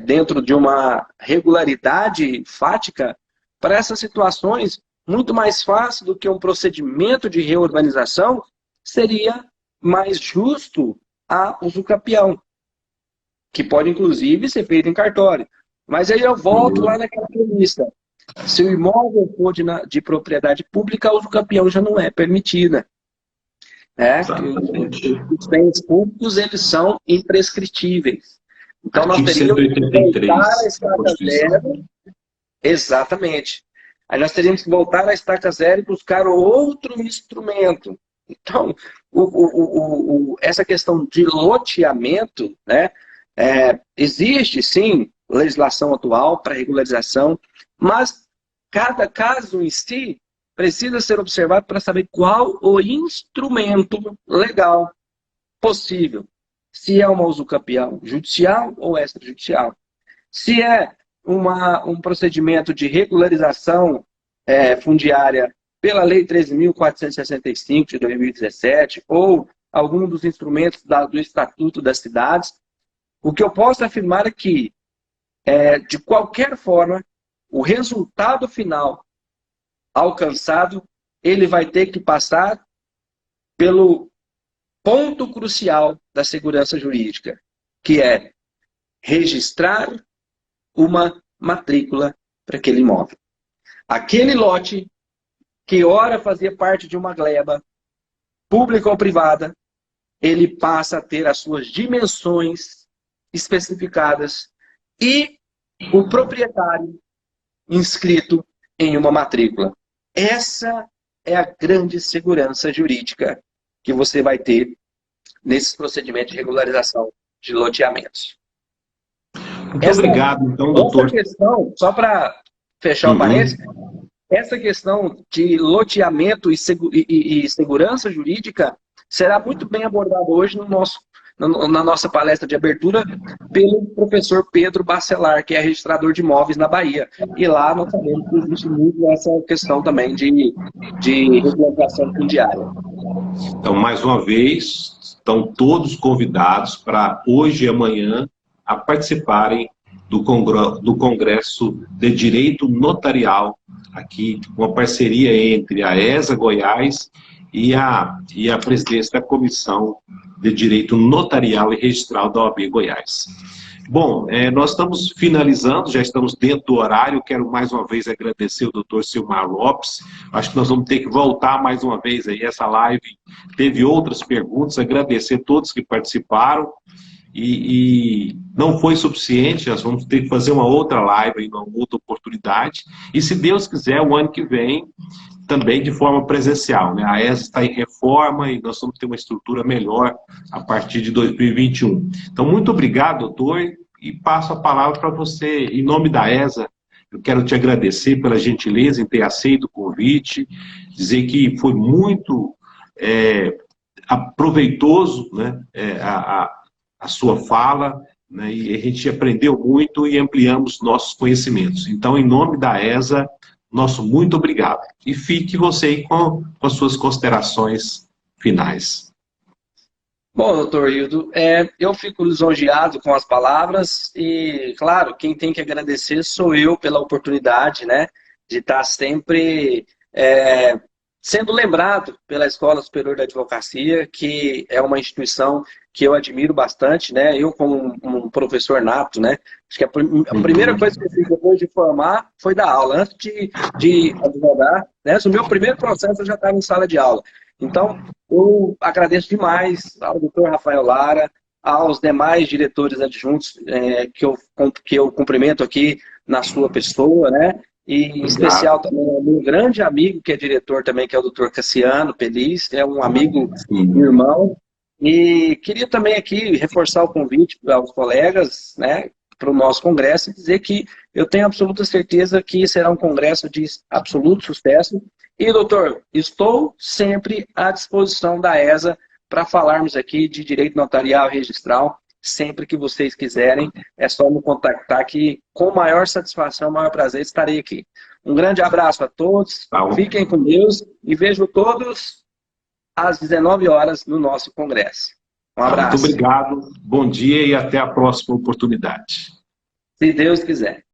dentro de uma regularidade fática, para essas situações, muito mais fácil do que um procedimento de reurbanização, seria mais justo a usucapião, que pode, inclusive, ser feito em cartório. Mas aí eu volto lá naquela premissa. Se o imóvel for de propriedade pública, a usucapião já não é permitida. Os bens públicos, eles são imprescritíveis. Então, nós teríamos que voltar à estaca zero. Exatamente. Aí nós teríamos que voltar à estaca zero e buscar outro instrumento. Então, essa questão de loteamento, existe, sim, legislação atual para regularização, mas cada caso em si precisa ser observado para saber qual o instrumento legal possível. Se é uma usucapião judicial ou extrajudicial. Se é um procedimento de regularização fundiária pela Lei 13.465 de 2017 ou algum dos instrumentos do Estatuto das Cidades, o que eu posso afirmar é que, de qualquer forma, o resultado final alcançado, ele vai ter que passar pelo ponto crucial da segurança jurídica, que é registrar uma matrícula para aquele imóvel. Aquele lote que ora fazia parte de uma gleba, pública ou privada, ele passa a ter as suas dimensões especificadas e o proprietário inscrito em uma matrícula. Essa é a grande segurança jurídica que você vai ter nesses procedimentos de regularização de loteamentos. Muito obrigado, então, doutor. Essa questão, só para fechar o parênteses, essa questão de loteamento e segurança jurídica será muito bem abordada hoje na nossa palestra de abertura pelo professor Pedro Bacelar, que é registrador de imóveis na Bahia. E lá nós sabemos que existe muito essa questão também de regularização fundiária. Então, mais uma vez, estão todos convidados para hoje e amanhã a participarem do Congresso de Direito Notarial, aqui, uma parceria entre a ESA Goiás e a presidência da Comissão de Direito Notarial e Registral da OAB Goiás. Bom, nós estamos finalizando, já estamos dentro do horário. Quero mais uma vez agradecer o doutor Silmar Lopes. Acho que nós vamos ter que voltar mais uma vez aí. Essa live teve outras perguntas, agradecer a todos que participaram. E não foi suficiente, nós vamos ter que fazer uma outra live, uma outra oportunidade. E se Deus quiser, o ano que vem, também de forma presencial, né? A ESA está em reforma e nós vamos ter uma estrutura melhor a partir de 2021. Então, muito obrigado, doutor, e passo a palavra para você, em nome da ESA. Eu quero te agradecer pela gentileza em ter aceito o convite, dizer que foi muito proveitoso, né, a sua fala, né, e a gente aprendeu muito e ampliamos nossos conhecimentos. Então, em nome da ESA, nosso muito obrigado. E fique você aí com as suas considerações finais. Bom, doutor Hildo, eu fico lisonjeado com as palavras e, claro, quem tem que agradecer sou eu pela oportunidade, né, de estar sempre sendo lembrado pela Escola Superior da Advocacia, que é uma instituição que eu admiro bastante, né? Eu, como professor nato, né? Acho que a primeira coisa que eu fiz depois de formar foi dar aula. Antes de advogar, né? O meu primeiro processo eu já estava em sala de aula. Então, eu agradeço demais ao doutor Rafael Lara, aos demais diretores adjuntos que eu cumprimento aqui na sua pessoa, né? E em especial também ao meu grande amigo, que é diretor também, que é o doutor Cassiano Pelis, é um amigo, irmão. E queria também aqui reforçar o convite aos colegas, né, para o nosso congresso e dizer que eu tenho absoluta certeza que será um congresso de absoluto sucesso. E, doutor, estou sempre à disposição da ESA para falarmos aqui de direito notarial e registral. Sempre que vocês quiserem, é só me contactar que, com maior satisfação, maior prazer, estarei aqui. Um grande abraço a todos, fiquem com Deus e vejo todos às 19 horas no nosso congresso. Um abraço. Muito obrigado, bom dia e até a próxima oportunidade. Se Deus quiser.